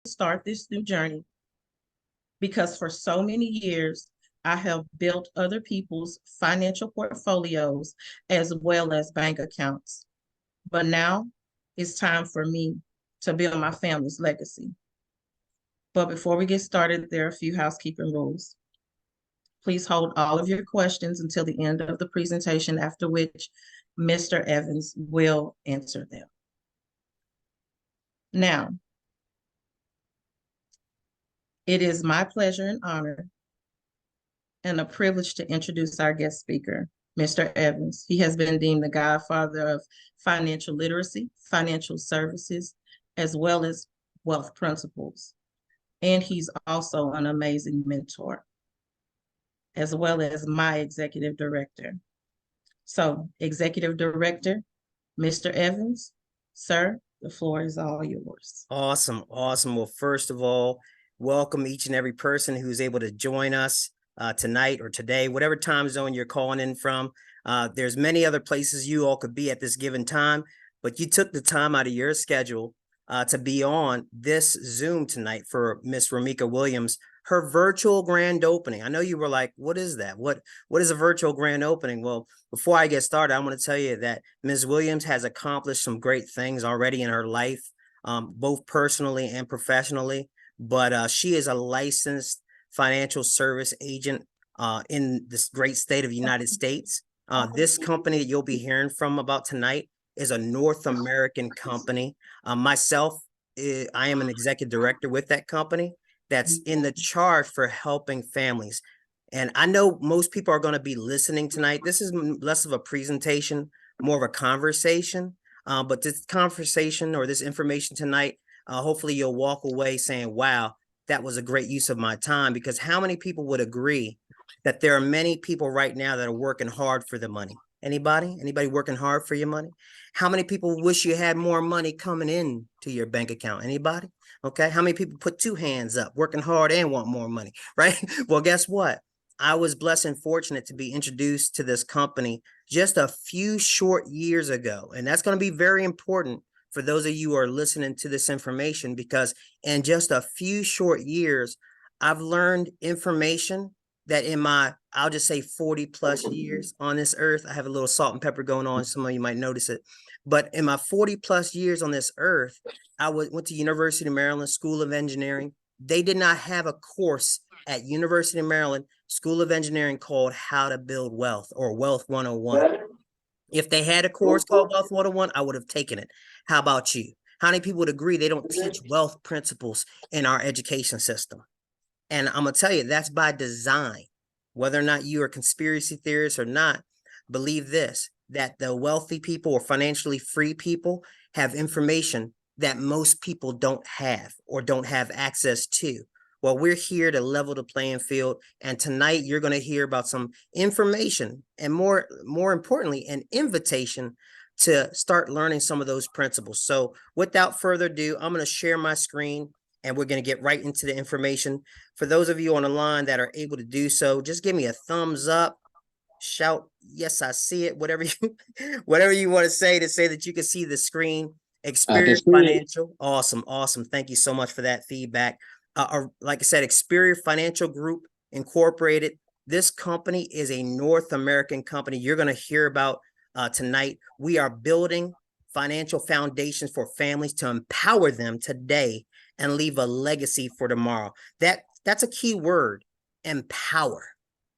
start this new journey because for so many years, I have built other people's financial portfolios as well as bank accounts. But now it's time for me to build my family's legacy. But before we get started, there are a few housekeeping rules. Please hold all of your questions until the end of the presentation, after which Mr. Evans will answer them. Now, it is my pleasure and honor and a privilege to introduce our guest speaker, Mr. Evans. He has been deemed the godfather of financial literacy, financial services, as well as wealth principles. And he's also an amazing mentor, as well as my executive director. So, executive director, Mr. Evans, sir, the floor is all yours. Awesome. Awesome. Well, first of all, welcome each and every person who's able to join us tonight or today, whatever time zone you're calling in from. There's many other places you all could be at this given time, but you took the time out of your schedule to be on this Zoom tonight for Miss Romeca Williams, her virtual grand opening. I know you were like, what is that? What is a virtual grand opening? Well, before I get started, I want to tell you that Ms. Williams has accomplished some great things already in her life, both personally and professionally, but she is a licensed financial service agent in this great state of the United States. This company that you'll be hearing from about tonight is a North American company. Myself, I am an executive director with that company that's in the charge for helping families. And I know most people are going to be listening tonight. This is less of a presentation, more of a conversation. But this conversation or this information tonight, hopefully you'll walk away saying, wow, that was a great use of my time. Because how many people would agree that there are many people right now that are working hard for the money? Anybody working hard for your money? How many people wish you had more money coming in to your bank account? Anybody? Okay. How many people put two hands up, working hard and want more money, right? Well, guess what? I was blessed and fortunate to be introduced to this company just a few short years ago. And that's going to be very important for those of you who are listening to this information, because in just a few short years, I've learned information that in my, I'll just say 40 plus years on this earth, I have a little salt and pepper going on. Some of you might notice it, but in my 40 plus years on this earth, I went to University of Maryland School of Engineering. They did not have a course at University of Maryland School of Engineering called How to Build Wealth or Wealth 101. If they had a course called Wealth 101, I would have taken it. How about you? How many people would agree they don't teach wealth principles in our education system? And I'm going to tell you, that's by design. Whether or not you are conspiracy theorists or not, believe this, that the wealthy people or financially free people have information that most people don't have or don't have access to. Well, we're here to level the playing field. And tonight you're going to hear about some information and more importantly, an invitation to start learning some of those principles. So without further ado, I'm going to share my screen and we're going to get right into the information. For those of you on the line that are able to do so, just give me a thumbs up, shout, yes, I see it, whatever you want to say that you can see the screen. Experior Financial. Awesome. Thank you so much for that feedback. Like I said, Experior Financial Group Incorporated. This company is a North American company you're going to hear about tonight. We are building financial foundations for families to empower them today and leave a legacy for tomorrow. That's a key word, empower,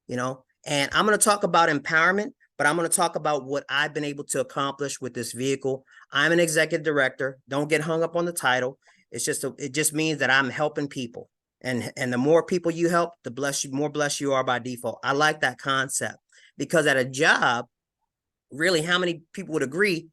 and I'm going to talk about empowerment, but I'm going to talk about what I've been able to accomplish with this vehicle. I'm an executive director. Don't get hung up on the title. It just means that I'm helping people. And the more people you help, the more blessed you are by default. I like that concept because at a job, really, how many people would agree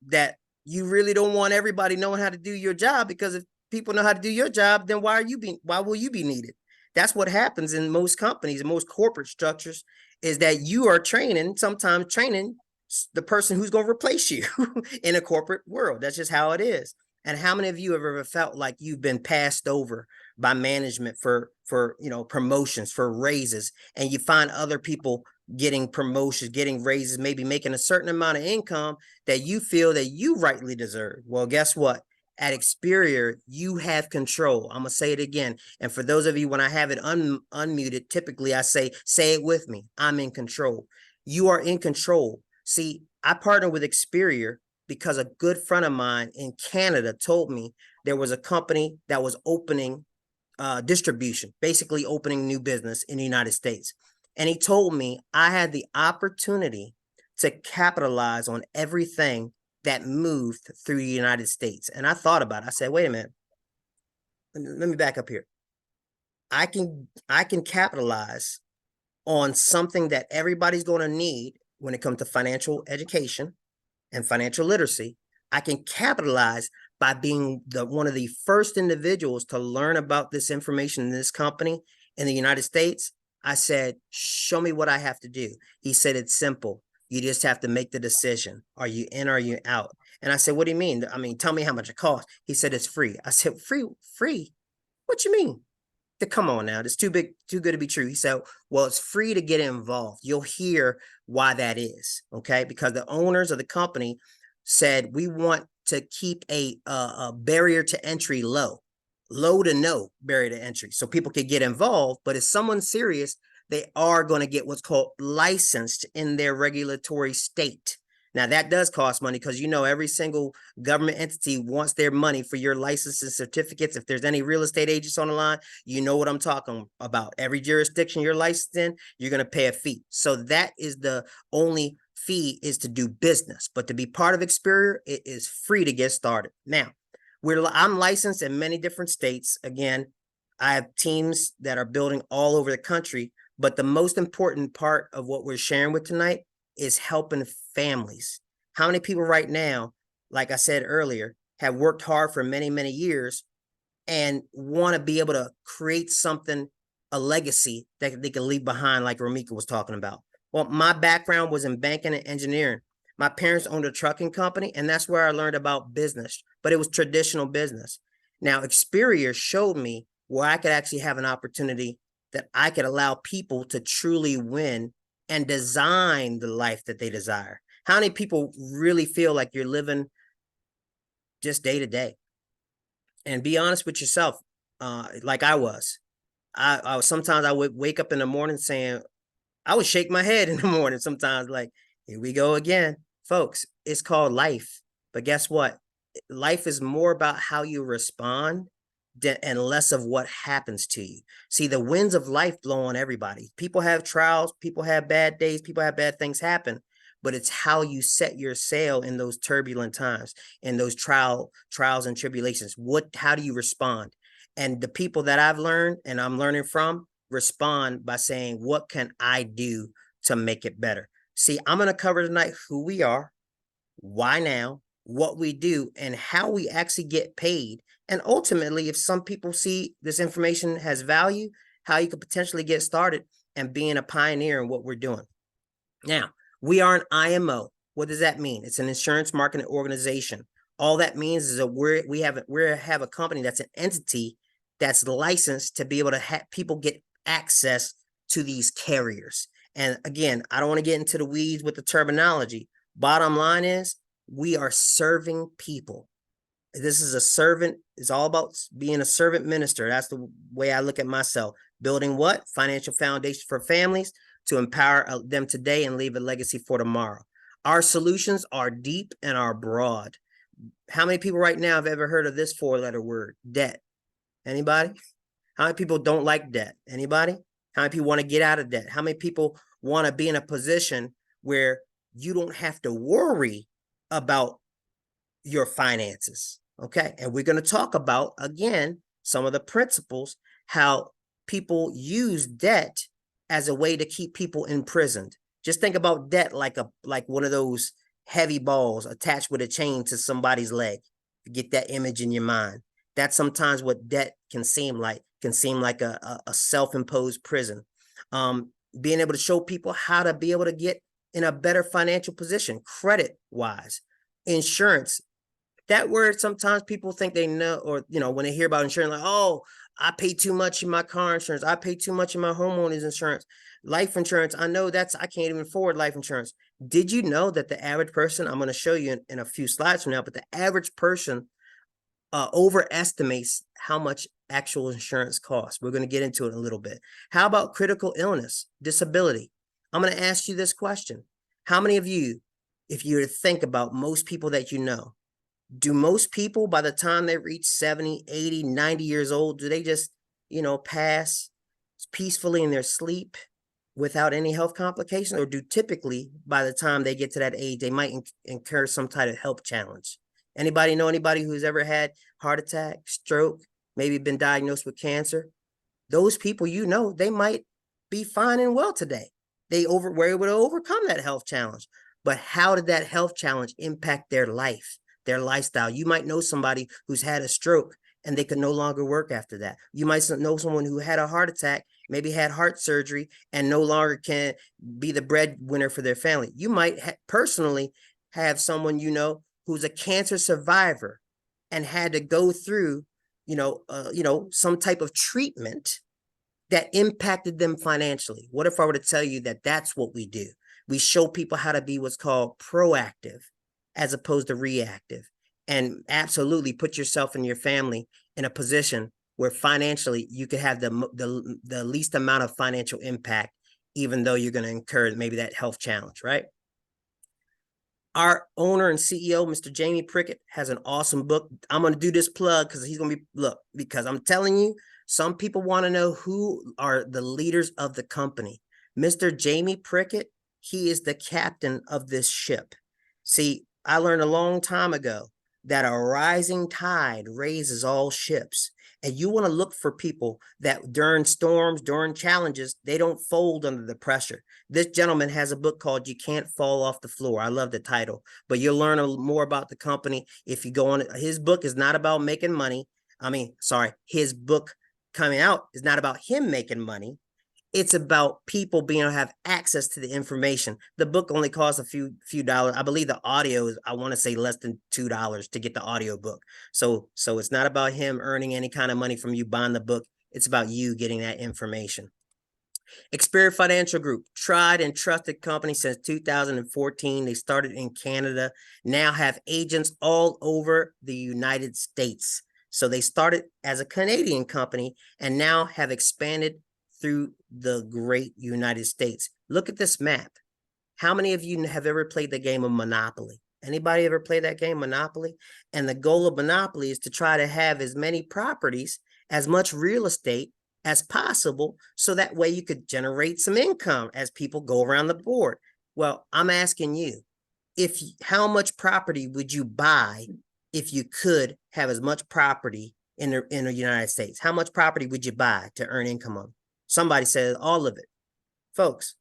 that you really don't want everybody knowing how to do your job? Because if people know how to do your job, then why will you be needed? That's what happens in most companies and most corporate structures, is that you are sometimes training the person who's going to replace you in a corporate world. That's just how it is. And how many of you have ever felt like you've been passed over by management for promotions, for raises, and you find other people getting promotions, getting raises, maybe making a certain amount of income that you feel that you rightly deserve? Well, guess what? At Experior, you have control. I'm gonna say it again. And for those of you, when I have it unmuted, typically I say it with me. I'm in control. You are in control. See, I partnered with Experior because a good friend of mine in Canada told me there was a company that was opening distribution, basically opening new business in the United States. And he told me I had the opportunity to capitalize on everything that moved through the United States. And I thought about it. I said, wait a minute. Let me back up here. I can capitalize on something that everybody's going to need when it comes to financial education and financial literacy. I can capitalize by being one of the first individuals to learn about this information in this company in the United States. I said, show me what I have to do. He said, it's simple. You just have to make the decision. Are you in or are you out? And I said, what do you mean? I mean, tell me how much it costs. He said, it's free. I said, free? What you mean? Come on now, it's too good to be true. He said, well, it's free to get involved. You'll hear why that is, okay? Because the owners of the company said, we want to keep a barrier to entry low to no barrier to entry so people can get involved. But if someone's serious, they are going to get what's called licensed in their regulatory state. Now, that does cost money because, you know, every single government entity wants their money for your licenses, certificates. If there's any real estate agents on the line, you know what I'm talking about. Every jurisdiction you're licensed in, you're going to pay a fee. So that is the only fee, is to do business. But to be part of Experior, it is free to get started. Now, I'm licensed in many different states. Again, I have teams that are building all over the country. But the most important part of what we're sharing with tonight is helping families. How many people right now, like I said earlier, have worked hard for many, many years and want to be able to create something, a legacy that they can leave behind, like Romeca was talking about? Well, my background was in banking and engineering. My parents owned a trucking company, and that's where I learned about business, but it was traditional business. Now, Experior showed me where I could actually have an opportunity that I could allow people to truly win and design the life that they desire. How many people really feel like you're living just day to day? And be honest with yourself, like I was. I sometimes I would wake up in the morning saying, I would shake my head in the morning sometimes, like, here we go again. Folks, it's called life. But guess what? Life is more about how you respond and less of what happens to you. See, the winds of life blow on everybody. People have trials, people have bad days, people have bad things happen, but it's how you set your sail in those turbulent times, in those trials and tribulations. How do you respond? And the people that I've learned and I'm learning from respond by saying, what can I do to make it better? See, I'm going to cover tonight who we are, why now, what we do, and how we actually get paid. And ultimately, if some people see this information has value, how you could potentially get started and being a pioneer in what we're doing. Now, we are an IMO. What does that mean? It's an insurance marketing organization. All that means is that we have a company that's an entity that's licensed to be able to have people get access to these carriers. And again, I don't want to get into the weeds with the terminology. Bottom line is, we are serving people. This is a servant. It's all about being a servant minister. That's the way I look at myself. Building what? Financial foundation for families to empower them today and leave a legacy for tomorrow. Our solutions are deep and are broad. How many people right now have ever heard of this four-letter word? Debt. Anybody? How many people don't like debt? Anybody? How many people want to get out of debt? How many people want to be in a position where you don't have to worry about your finances? Okay. And we're going to talk about, again, some of the principles, how people use debt as a way to keep people imprisoned. Just think about debt like one of those heavy balls attached with a chain to somebody's leg. Get that image in your mind. That's sometimes what debt can seem like a self-imposed prison. Being able to show people how to be able to get in a better financial position, credit-wise. Insurance, that word, sometimes people think they know, or, you know, when they hear about insurance, like, oh, I pay too much in my car insurance. I pay too much in my homeowner's insurance. Life insurance, I know I can't even afford life insurance. Did you know that the average person, I'm going to show you in a few slides from now, but the average person overestimates how much actual insurance costs. We're going to get into it in a little bit. How about critical illness, disability? I'm going to ask you this question. How many of you, if you were to think about most people that you know, do most people by the time they reach 70, 80, 90 years old, do they just, pass peacefully in their sleep without any health complications? Or do typically by the time they get to that age, they might incur some type of health challenge? Anybody know anybody who's ever had heart attack, stroke, maybe been diagnosed with cancer? Those people, they might be fine and well today. They were able to overcome that health challenge. But how did that health challenge impact their life, their lifestyle? You might know somebody who's had a stroke and they could no longer work after that. You might know someone who had a heart attack, maybe had heart surgery, and no longer can be the breadwinner for their family. You might personally have someone who's a cancer survivor and had to go through, some type of treatment that impacted them financially. What if I were to tell you that that's what we do? We show people how to be what's called proactive as opposed to reactive, and absolutely put yourself and your family in a position where financially you could have the least amount of financial impact, even though you're going to incur maybe that health challenge, right? Our owner and CEO, Mr. Jamie Prickett, has an awesome book. I'm going to do this plug because he's going to because I'm telling you, some people want to know who are the leaders of the company. Mr. Jamie Prickett, he is the captain of this ship. See, I learned a long time ago that a rising tide raises all ships. And you want to look for people that during storms, during challenges, they don't fold under the pressure. This gentleman has a book called You Can't Fall Off the Floor. I love the title, but you'll learn more about the company if you go on. His book is not about making money. His book coming out is not about him making money. It's about people being able to have access to the information. The book only costs a few dollars. I believe the audio is, I want to say, less than $2 to get the audio book. So it's not about him earning any kind of money from you buying the book. It's about you getting that information. Experior Financial Group, tried and trusted company since 2014. They started in Canada, now have agents all over the United States. So they started as a Canadian company and now have expanded through the great United States. Look at this map. How many of you have ever played the game of Monopoly? Anybody ever play that game, Monopoly? And the goal of Monopoly is to try to have as many properties, as much real estate as possible, so that way you could generate some income as people go around the board. Well, I'm asking you, how much property would you buy if you could have as much property in the United States? How much property would you buy to earn income on? Somebody says all of it. Folks,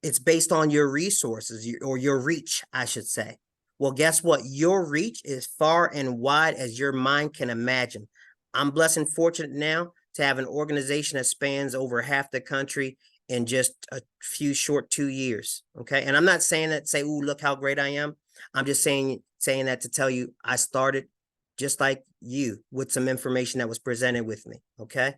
it's based on your resources or your reach, I should say. Well, guess what? Your reach is far and wide as your mind can imagine. I'm blessed and fortunate now to have an organization that spans over half the country in just a few short 2 years. Okay. And I'm not saying that to say, ooh, look how great I am. I'm just saying that to tell you I started just like you with some information that was presented with me. Okay.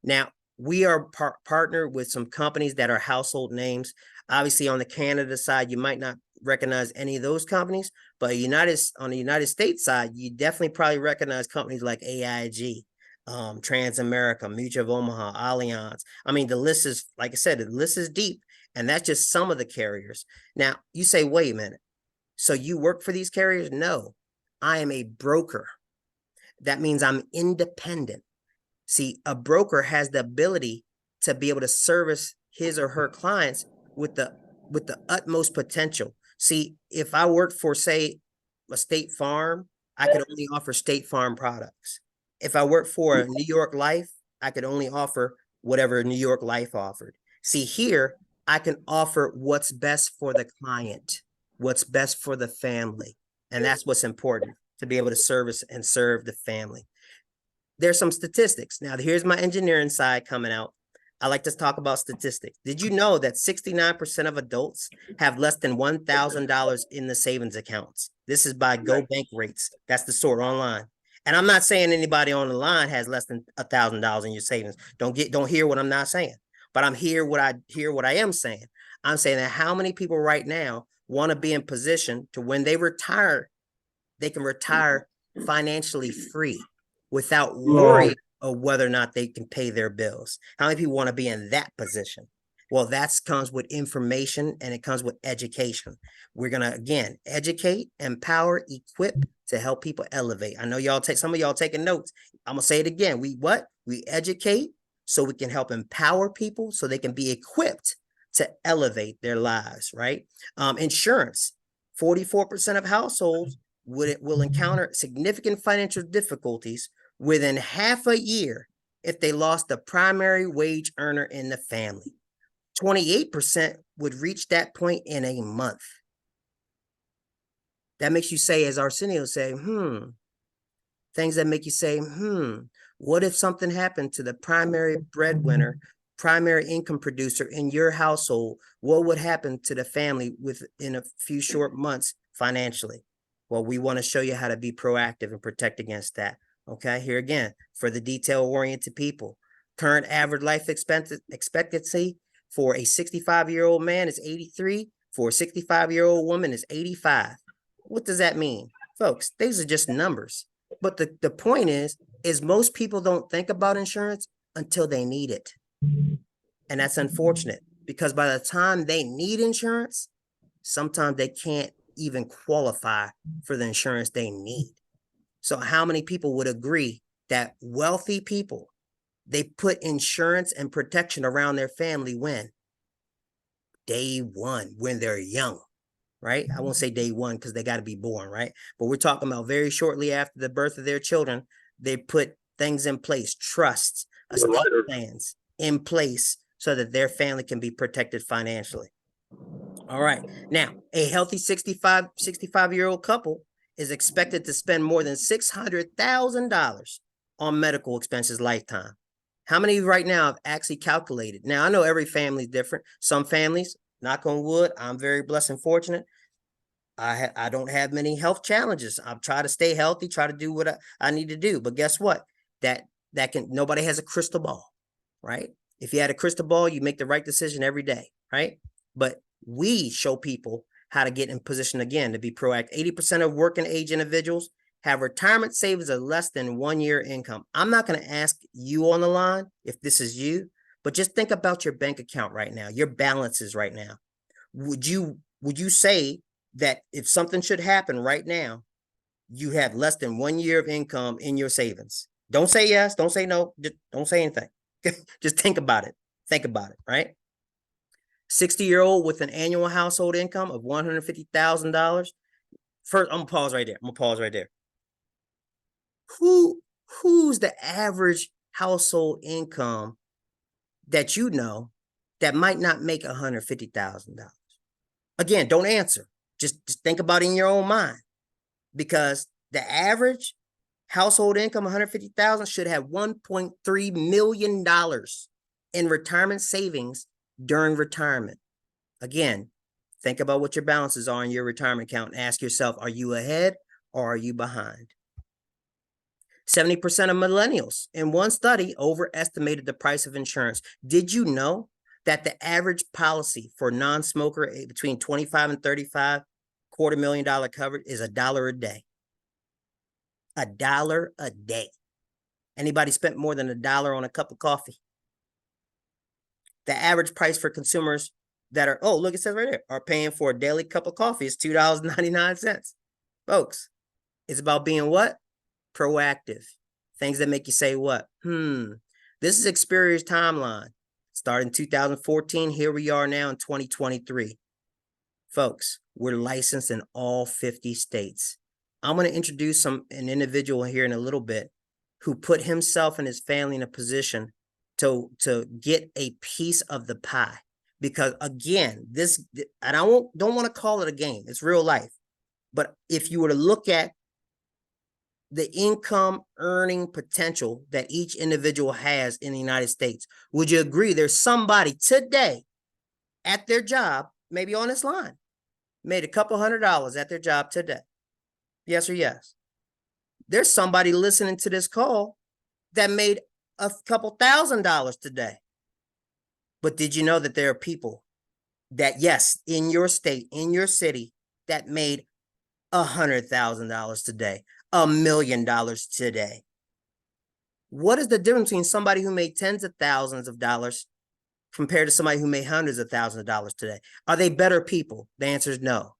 Now, we are partnered with some companies that are household names. Obviously, on the Canada side, you might not recognize any of those companies, but on the United States side, you definitely probably recognize companies like AIG, Transamerica, Mutual of Omaha, Allianz. I mean, the list is, like I said, the list is deep, and that's just some of the carriers. Now, you say, wait a minute, so you work for these carriers? No, I am a broker. That means I'm independent. See, a broker has the ability to be able to service his or her clients with the utmost potential. See, if I worked for, say, a State Farm, I could only offer State Farm products. If I worked for New York Life, I could only offer whatever New York Life offered. See, here, I can offer what's best for the client, what's best for the family. And that's what's important, to be able to service and serve the family. There's some statistics. Now, here's my engineering side coming out. I like to talk about statistics. Did you know that 69% of adults have less than $1,000 in the savings accounts? This is by Go Bank rates. That's the sort online. And I'm not saying anybody on the line has less than $1,000 in your savings. Don't hear what I'm not saying. But I'm what I am saying. I'm saying that how many people right now want to be in position to when they retire, they can retire financially free. without worrying of whether or not they can pay their bills. How many people want to be in that position? Well, that comes with information and it comes with education. We're going to, again, educate, empower, equip to help people elevate. I know y'all some of y'all taking notes. I'm going to say it again. We educate so we can help empower people so they can be equipped to elevate their lives, right? Insurance, 44% of households will encounter significant financial difficulties within half a year if they lost the primary wage earner in the family. 28% would reach that point in a month. That makes you say, as Arsenio say, things that make you say, what if something happened to the primary breadwinner, primary income producer in your household? What would happen to the family within a few short months financially? Well, we want to show you how to be proactive and protect against that. Okay, here again, for the detail-oriented people, current average life expectancy for a 65-year-old man is 83. For a 65-year-old woman is 85. What does that mean? Folks, these are just numbers. But the point is most people don't think about insurance until they need it. And that's unfortunate because by the time they need insurance, sometimes they can't even qualify for the insurance they need. So how many people would agree that wealthy people, they put insurance and protection around their family when? Day one, when they're young, right? I won't say day one because they got to be born, right? But we're talking about very shortly after the birth of their children, they put things in place, trusts, estate plans in place so that their family can be protected financially. All right. Now, a healthy 65-year-old couple is expected to spend more than $600,000 on medical expenses lifetime. How many right now have actually calculated? Now, I know every family is different. Some families, knock on wood, I'm very blessed and fortunate. I don't have many health challenges. I'm trying to stay healthy, try to do what I need to do. But guess what? Nobody has a crystal ball, right? If you had a crystal ball, you make the right decision every day, right? But we show people how to get in position again to be proactive. 80% of working age individuals have retirement savings of less than 1 year income. I'm not going to ask you on the line if this is you, but just think about your bank account right now, your balances right now. Would you say that if something should happen right now, you have less than 1 year of income in your savings? Don't say yes, don't say no, just don't say anything. Just think about it. Think about it, right? 60-year-old with an annual household income of $150,000. First, I'm gonna pause right there. Who's the average household income that you know that might not make $150,000? Again, don't answer. Just think about it in your own mind, because the average household income, 150,000, should have $1.3 million in retirement savings during retirement. Again, think about what your balances are in your retirement account and ask yourself, are you ahead or are you behind? 70% of millennials in one study overestimated the price of insurance. Did you know that the average policy for non-smoker between 25 and 35, $250,000 coverage, is $1 a day? $1 a day. Anybody spent more than $1 on a cup of coffee? The average price for consumers that are, look, it says right there, are paying for a daily cup of coffee is $2.99. Folks, it's about being what? Proactive. Things that make you say what? This is Experience timeline. Started in 2014, here we are now in 2023. Folks, we're licensed in all 50 states. I'm going to introduce an individual here in a little bit who put himself and his family in a position to get a piece of the pie. Because again, and I don't want to call it a game, it's real life. But if you were to look at the income earning potential that each individual has in the United States, would you agree there's somebody today at their job, maybe on this line, made a couple $100 at their job today? Yes or yes? There's somebody listening to this call that made a couple $1,000s today. But did you know that there are people that, yes, in your state, in your city, that made $100,000 today, $1 million today? What is the difference between somebody who made tens of thousands of dollars compared to somebody who made hundreds of thousands of dollars today? Are they better people? The answer is no.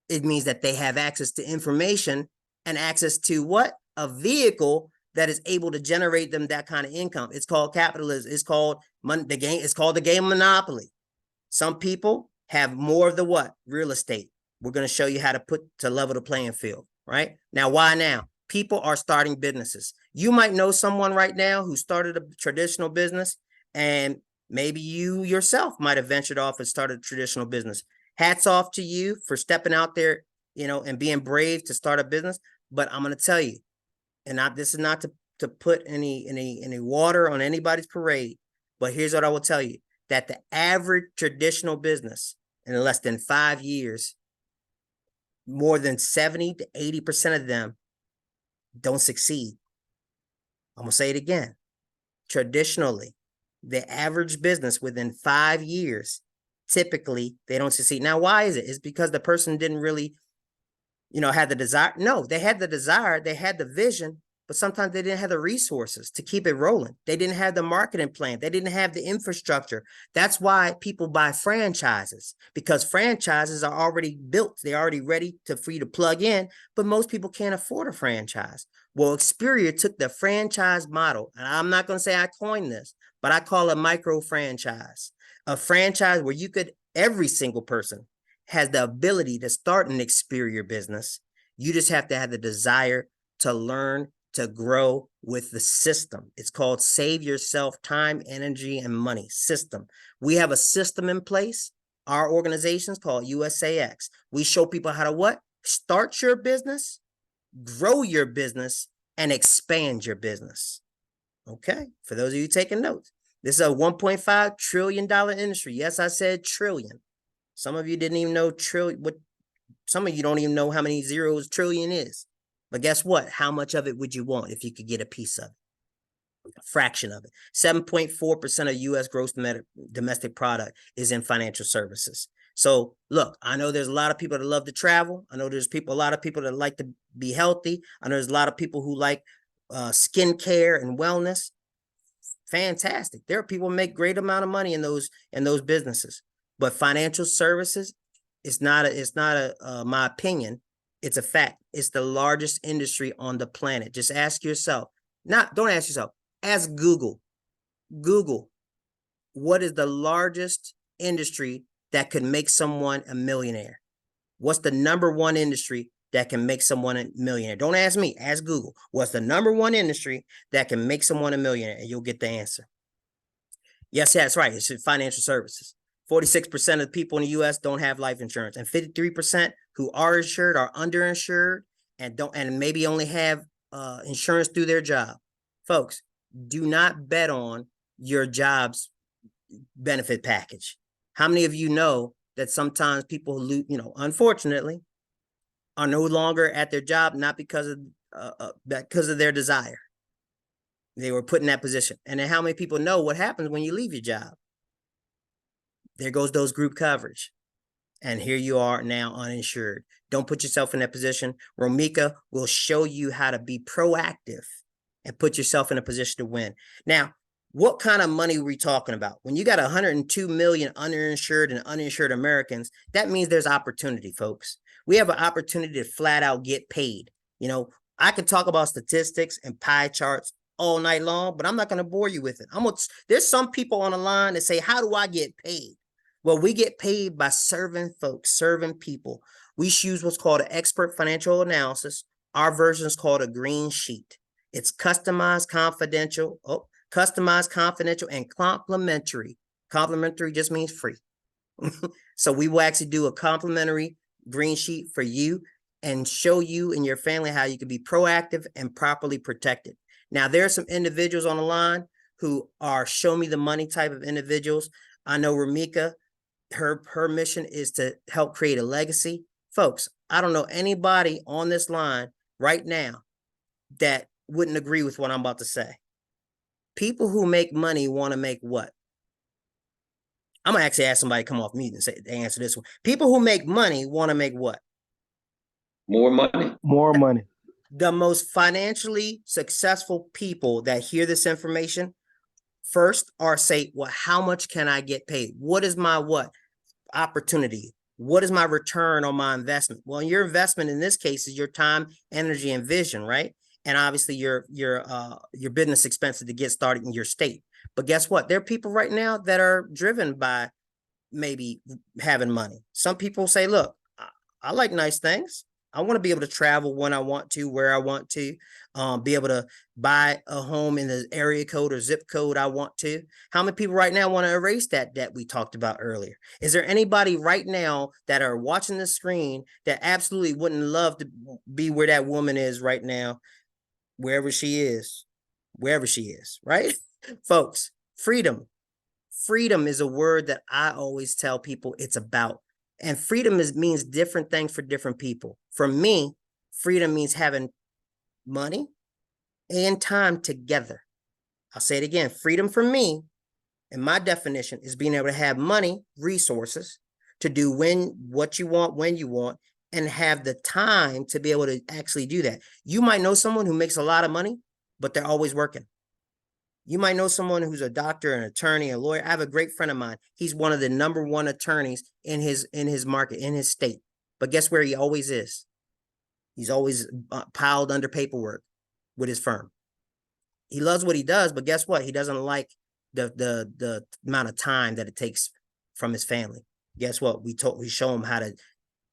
It means that they have access to information and access to what? A vehicle that is able to generate them that kind of income. It's called capitalism. It's called the game. It's called the game of Monopoly. Some people have more of the what? Real estate. We're going to show you how to level the playing field, right? Now, why now? People are starting businesses. You might know someone right now who started a traditional business, and maybe you yourself might have ventured off and started a traditional business. Hats off to you for stepping out there, and being brave to start a business. But I'm going to tell you, and this is not to put any water on anybody's parade, but here's what I will tell you, that the average traditional business in less than 5 years, more than 70 to 80% of them don't succeed. I'm going to say it again. Traditionally, the average business within 5 years, typically they don't succeed. Now, why is it? It's because the person didn't really, had the desire. No, they had the desire, they had the vision, but sometimes they didn't have the resources to keep it rolling. They didn't have the marketing plan. They didn't have the infrastructure. That's why people buy franchises, because franchises are already built. They're already ready for you to plug in, but most people can't afford a franchise. Well, Xperia took the franchise model, and I'm not going to say I coined this, but I call it micro franchise. A franchise where every single person has the ability to start an Xperia business. You just have to have the desire to learn, to grow with the system. It's called Save Yourself Time, Energy, and Money system. We have a system in place. Our organization is called USAX. We show people how to what? Start your business, grow your business, and expand your business. Okay, for those of you taking notes, this is a $1.5 trillion industry. Yes, I said trillion. Some of you didn't even know some of you don't even know how many zeros trillion is. But guess what? How much of it would you want if you could get a piece of it? A fraction of it. 7.4% of U.S. gross domestic product is in financial services. So look, I know there's a lot of people that love to travel. I know there's a lot of people that like to be healthy. I know there's a lot of people who like skincare and wellness. Fantastic. There are people who make great amount of money in those businesses. But financial services, it's not my opinion. It's a fact. It's the largest industry on the planet. Just ask yourself. Don't ask yourself. Ask Google. Google, what is the largest industry that could make someone a millionaire? What's the number one industry that can make someone a millionaire? Don't ask me. Ask Google. What's the number one industry that can make someone a millionaire? And you'll get the answer. Yes, that's right. It's financial services. 46% of the people in the U.S. don't have life insurance, and 53% who are insured are underinsured and maybe only have insurance through their job. Folks, do not bet on your job's benefit package. How many of you know that sometimes people who, unfortunately, are no longer at their job, not because of their desire? They were put in that position. And then how many people know what happens when you leave your job? There goes those group coverage. And here you are now uninsured. Don't put yourself in that position. Romeca will show you how to be proactive and put yourself in a position to win. Now, what kind of money are we talking about? When you got 102 million uninsured and uninsured Americans, that means there's opportunity, folks. We have an opportunity to flat out get paid. I could talk about statistics and pie charts all night long, but I'm not going to bore you with it. There's some people on the line that say, how do I get paid? Well, we get paid by serving folks, serving people. We use what's called an expert financial analysis. Our version is called a green sheet. It's customized, confidential, and complimentary. Complimentary just means free. So we will actually do a complimentary green sheet for you and show you and your family how you can be proactive and properly protected. Now, there are some individuals on the line who are show me the money type of individuals. I know Romeca, her mission is to help create a legacy. Folks, I don't know anybody on this line right now that wouldn't agree with what I'm about to say. People who make money want to make what? I'm going to actually ask somebody to come off mute and answer this one. People who make money want to make what? More money. More money. The most financially successful people that hear this information first are say, well, how much can I get paid? What is my opportunity? What is my return on my investment? Well, your investment in this case is your time, energy, and vision, right? And obviously your business expenses to get started in your state. But guess what? There are people right now that are driven by maybe having money. Some people say, look, I like nice things. I want to be able to travel when I want to, where I want to, be able to buy a home in the area code or zip code I want to. How many people right now want to erase that debt we talked about earlier? Is there anybody right now that are watching the screen that absolutely wouldn't love to be where that woman is right now, wherever she is, right? Folks, freedom. Freedom is a word that I always tell people it's about. And freedom means different things for different people. For me, freedom means having money and time together. I'll say it again. Freedom for me, in my definition, is being able to have money, resources to do what you want, when you want, and have the time to be able to actually do that. You might know someone who makes a lot of money, but they're always working. You might know someone who's a doctor, an attorney, a lawyer. I have a great friend of mine. He's one of the #1 attorneys in his market, in his state. But guess where he always is? He's always piled under paperwork with his firm. He loves what he does, but guess what? He doesn't like the amount of time that it takes from his family. Guess what? We show him how to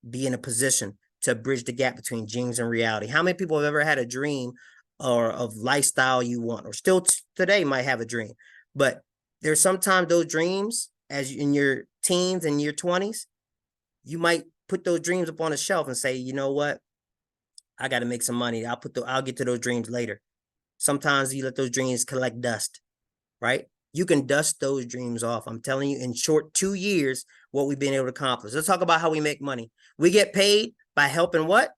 be in a position to bridge the gap between dreams and reality. How many people have ever had a dream or of lifestyle you want, or still today might have a dream? But there's sometimes those dreams, as in your teens and your 20s, you might put those dreams up on a shelf and say, you know what? I got to make some money. I'll get to those dreams later. Sometimes you let those dreams collect dust, right? You can dust those dreams off. I'm telling you, in short 2 years, what we've been able to accomplish. Let's talk about how we make money. We get paid by helping what?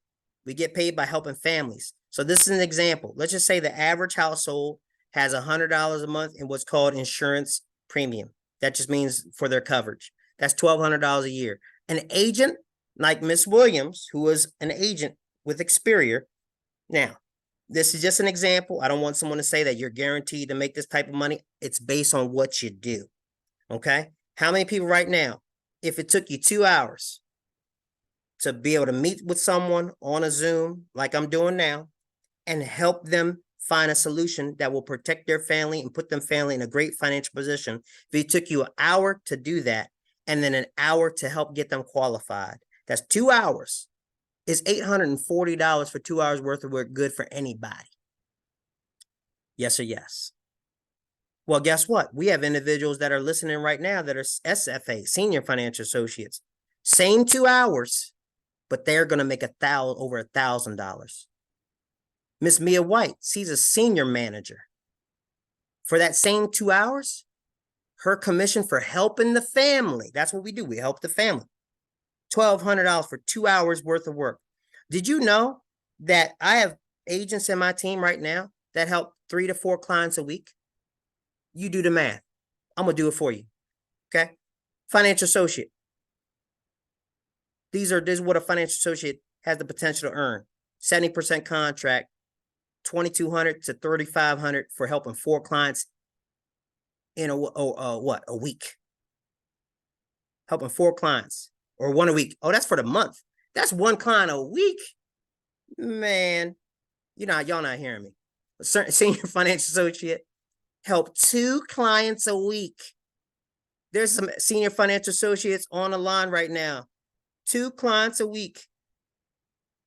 We get paid by helping families. So this is an example. Let's just say the average household has $100 a month in what's called insurance premium. That just means for their coverage. That's $1,200 a year. An agent like Miss Williams, who was an agent with Experior. Now, this is just an example. I don't want someone to say that you're guaranteed to make this type of money. It's based on what you do. Okay? How many people right now, if it took you 2 hours to be able to meet with someone on a Zoom like I'm doing now and help them find a solution that will protect their family and put them family in a great financial position, if it took you an hour to do that and then an hour to help get them qualified, that's 2 hours. Is $840 for 2 hours worth of work good for anybody? Yes or yes? Well, guess what? We have individuals that are listening right now that are SFA, senior financial associates. Same 2 hours, but they're going to make over $1,000. Miss Mia White, she's a senior manager. For that same 2 hours, her commission for helping the family, that's what we do. We help the family. $1,200 for 2 hours worth of work. Did you know that I have agents in my team right now that help 3 to 4 clients a week? You do the math. I'm going to do it for you. Okay. Financial associate. This is what a financial associate has the potential to earn. 70% contract, $2,200 to $3,500 for helping 4 clients in a week. Helping 4 clients. Or 1 a week. Oh, that's for the month. That's 1 client a week. Man, y'all not hearing me. A certain senior financial associate help 2 clients a week. There's some senior financial associates on the line right now. 2 clients a week.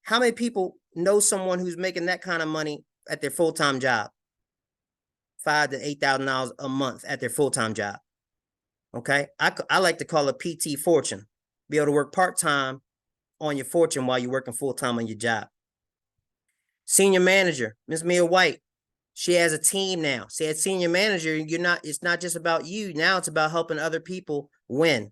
How many people know someone who's making that kind of money at their full-time job? $5,000 to $8,000 a month at their full-time job. Okay. I like to call it PT fortune. Be able to work part-time on your fortune while you're working full-time on your job. Senior manager, Ms. Mia White, she has a team now. See, as senior manager, it's not just about you. Now it's about helping other people win.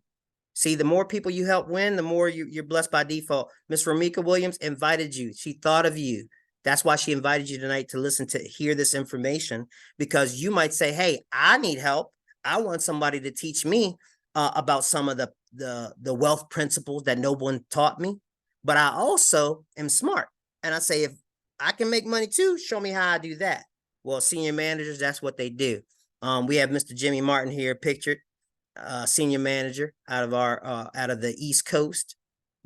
See, the more people you help win, the more you're blessed by default. Miss Romeca Williams invited you. She thought of you. That's why she invited you tonight to hear this information, because you might say, hey, I need help. I want somebody to teach me about some of the wealth principles that no one taught me, but I also am smart. And I say, if I can make money too. Show me how I do that. Well, senior managers, that's what they do. We have Mr. Jimmy Martin here pictured, senior manager out of the East Coast,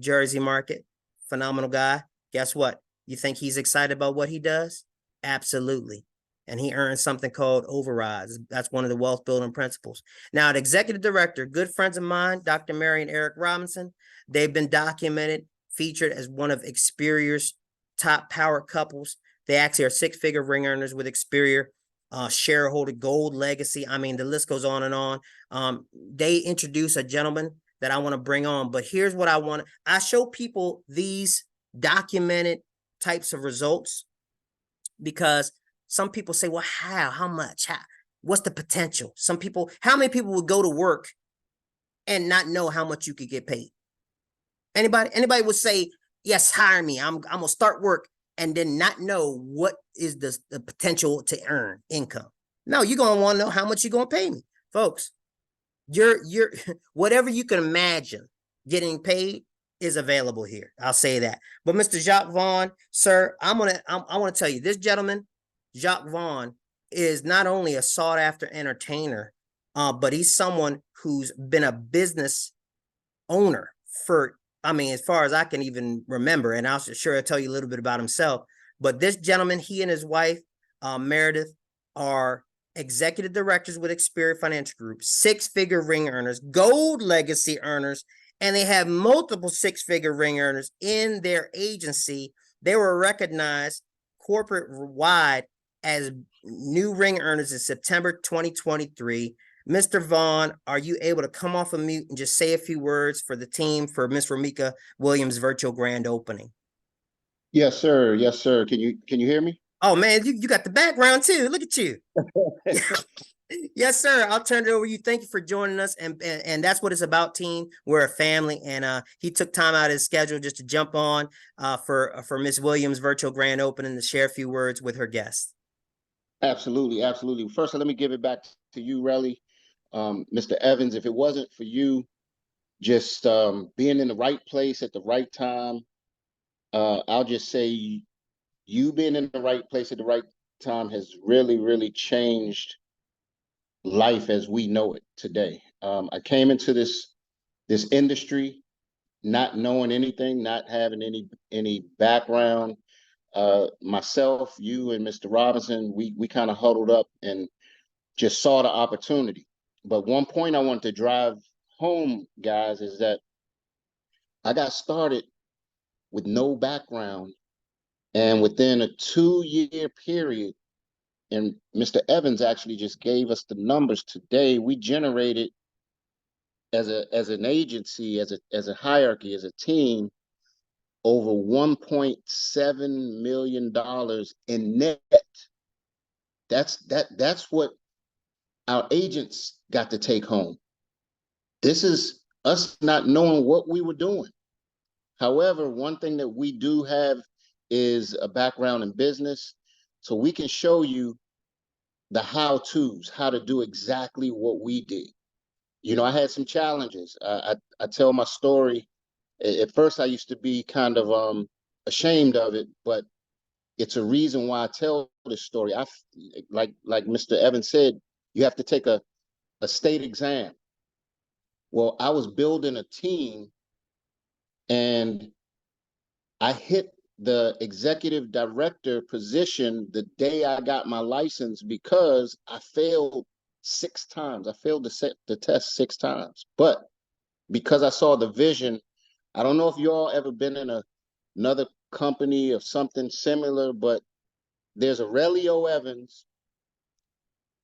Jersey market. Phenomenal guy. Guess what? You think he's excited about what he does? Absolutely. And he earns something called overrides. That's one of the wealth building principles. Now, the executive director, good friends of mine, Dr. Mary and Eric Robinson, they've been documented, featured as one of Experior's top power couples. They actually are six-figure ring earners with Experior, shareholder gold legacy. I mean, the list goes on and on. They introduce a gentleman that I want to bring on, but here's what I want. I show people these documented types of results because some people say, well, how much, what's the potential? How many people would go to work and not know how much you could get paid? Anybody would say, yes, hire me. I'm going to start work and then not know what is the potential to earn income. No, you're going to want to know how much you're going to pay me. Folks, you're whatever you can imagine getting paid is available here. I'll say that. But Mr. Jacques Vaughn, sir, I want to tell you, this gentleman, Jacques Vaughn, is not only a sought after entertainer, but he's someone who's been a business owner for, I mean, as far as I can even remember, and I'll tell you a little bit about himself. But this gentleman, he and his wife, Meredith, are executive directors with Experior Financial Group, six-figure ring earners, gold legacy earners, and they have multiple six-figure ring earners in their agency. They were recognized corporate-wide as new ring earners in September 2023. Mr. Vaughn, are you able to come off of mute and just say a few words for the team for Miss Romeca Williams' virtual grand opening? Yes, sir. Yes, sir. Can you hear me? Oh man, you got the background too. Look at you. Yes, sir. I'll turn it over to you. Thank you for joining us. And that's what it's about, team. We're a family. And he took time out of his schedule just to jump on for Miss Williams' virtual grand opening to share a few words with her guests. Absolutely, absolutely. First, let me give it back to you, Relly. Mr. Evans, if it wasn't for you just being in the right place at the right time, I'll just say you being in the right place at the right time has really, really changed life as we know it today. I came into this industry not knowing anything, not having any background. Myself, you, and Mr. Robinson, we kind of huddled up and just saw the opportunity. But one point I want to drive home, guys, is that I got started with no background, and within a 2-year period, and Mr. Evans actually just gave us the numbers today, we generated as an agency, as a hierarchy, as a team, over $1.7 million in net. That's what our agents got to take home. This is us not knowing what we were doing. However, one thing that we do have is a background in business, so we can show you the how-tos, how to do exactly what we did. You know, I had some challenges. I tell my story. At first, I used to be kind of ashamed of it, but it's a reason why I tell this story. Like Mr. Evans said, you have to take a state exam. Well, I was building a team, and I hit the executive director position the day I got my license because I failed 6 times. I failed the test 6 times. But because I saw the vision, I don't know if you all ever been in another company or something similar, but there's Aurelio Evans,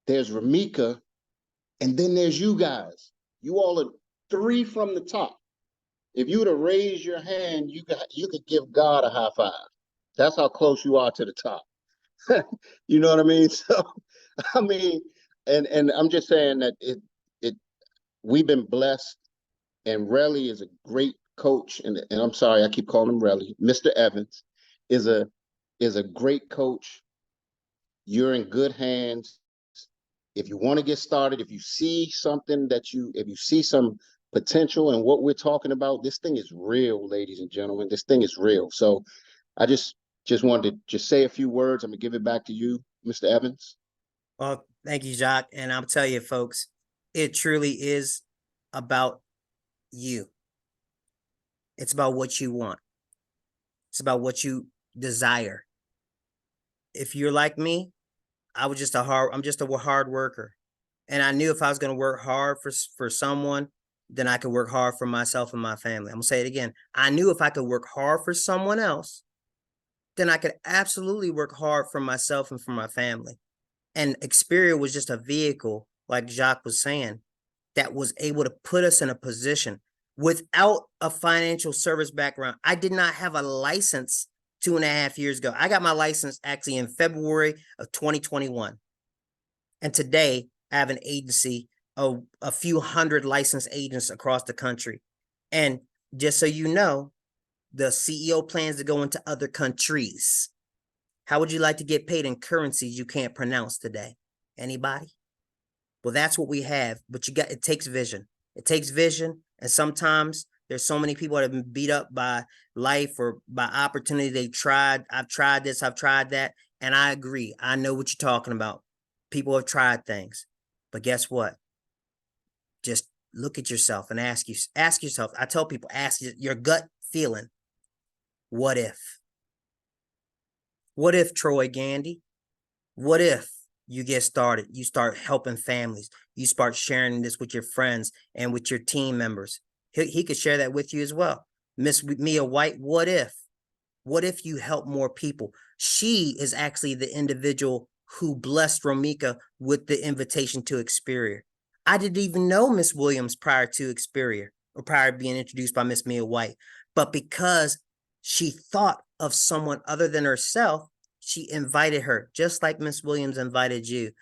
there's Romeca, and then there's you guys. You all are 3 from the top. If you were to raise your hand, you could give God a high five. That's how close you are to the top. You know what I mean? So, I mean, and I'm just saying that we've been blessed, and Relly is a great coach, and I'm sorry, I keep calling him Relly. Mr. Evans is a great coach. You're in good hands. If you want to get started, if you see something if you see some potential in what we're talking about, this thing is real, ladies and gentlemen. This thing is real. So I just just wanted to just say a few words. I'm gonna give it back to you, Mr. Evans. Well, thank you, Jacques. And I'll tell you, folks, it truly is about you. It's about what you want. It's about what you desire. If you're like me, I'm just a hard worker. And I knew if I was going to work hard for someone, then I could work hard for myself and my family. I'm going to say it again. I knew if I could work hard for someone else, then I could absolutely work hard for myself and for my family. And Xperia was just a vehicle, like Jacques was saying, that was able to put us in a position without a financial service background. I did not have a license 2.5 years ago. I got my license actually in February of 2021. And today I have an agency of a few hundred licensed agents across the country. And just so you know, the CEO plans to go into other countries. How would you like to get paid in currencies you can't pronounce today? Anybody? Well, that's what we have, but it takes vision. It takes vision. And sometimes there's so many people that have been beat up by life or by opportunity. I've tried this, I've tried that. And I agree. I know what you're talking about. People have tried things, but guess what? Just look at yourself and ask yourself. I tell people, ask your gut feeling. What if? What if, Troy Gandy? What if you get started? You start helping families. You start sharing this with your friends and with your team members. He could share that with you as well. Miss Mia White, what if? What if you help more people? She is actually the individual who blessed Romeca with the invitation to Xperia. I didn't even know Miss Williams prior to Xperia or prior to being introduced by Miss Mia White. But because she thought of someone other than herself, she invited her, just like Miss Williams invited you.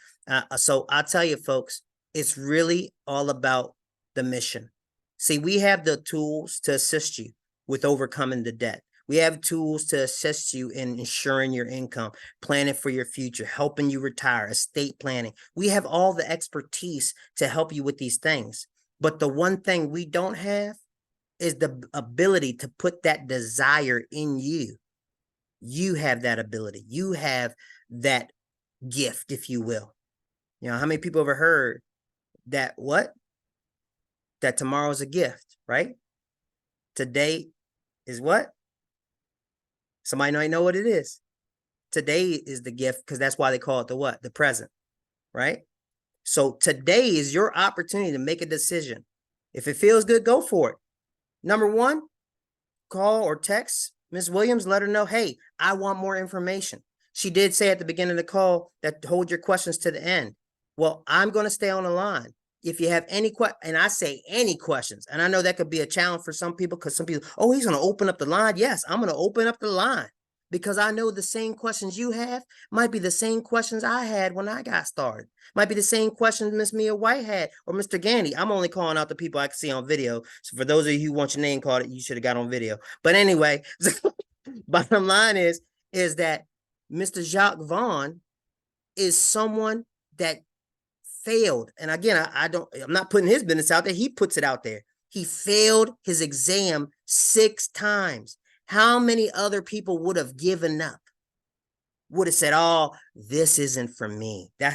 So I'll tell you, folks, it's really all about the mission. See, we have the tools to assist you with overcoming the debt. We have tools to assist you in ensuring your income, planning for your future, helping you retire, estate planning. We have all the expertise to help you with these things. But the one thing we don't have is the ability to put that desire in you. You have that ability. You have that gift, if you will. You know, how many people ever heard that that tomorrow's a gift, right? Today is what? Somebody might know what it is. Today is the gift because that's why they call it the what? The present, right? So today is your opportunity to make a decision. If it feels good, go for it. Number one, call or text Ms. Williams, let her know, hey, I want more information. She did say at the beginning of the call that hold your questions to the end. Well, I'm going to stay on the line. If you have any questions, and I say any questions, and I know that could be a challenge for some people because some people, oh, he's going to open up the line. Yes, I'm going to open up the line because I know the same questions you have might be the same questions I had when I got started. Might be the same questions Miss Mia White had or Mr. Gandy. I'm only calling out the people I can see on video. So for those of you who want your name called, you should have got on video. But anyway, bottom line is that Mr. Jacques Vaughn is someone that failed. And again, I'm not putting his business out there. He puts it out there. He failed his exam 6 times. How many other people would have given up? Would have said, oh, this isn't for me. I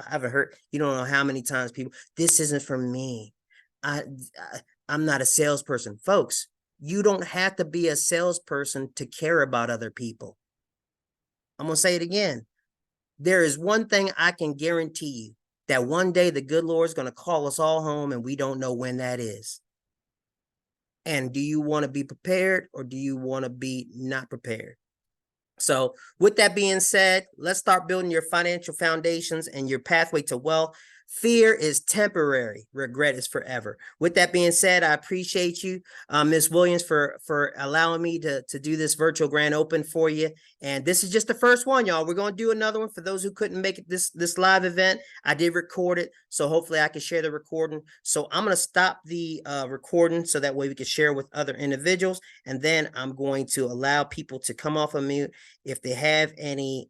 haven't heard, you don't know how many times people, this isn't for me. I'm not a salesperson. Folks, you don't have to be a salesperson to care about other people. I'm going to say it again. There is one thing I can guarantee you, that one day the good Lord is going to call us all home and we don't know when that is. And do you want to be prepared or do you want to be not prepared? So with that being said, let's start building your financial foundations and your pathway to wealth. Fear is temporary. Regret is forever. With that being said, I appreciate you, Ms. Williams, for allowing me to do this virtual grand open for you. And this is just the first one, y'all. We're going to do another one for those who couldn't make it this live event. I did record it, so hopefully I can share the recording. So I'm going to stop the recording so that way we can share with other individuals. And then I'm going to allow people to come off of mute if they have any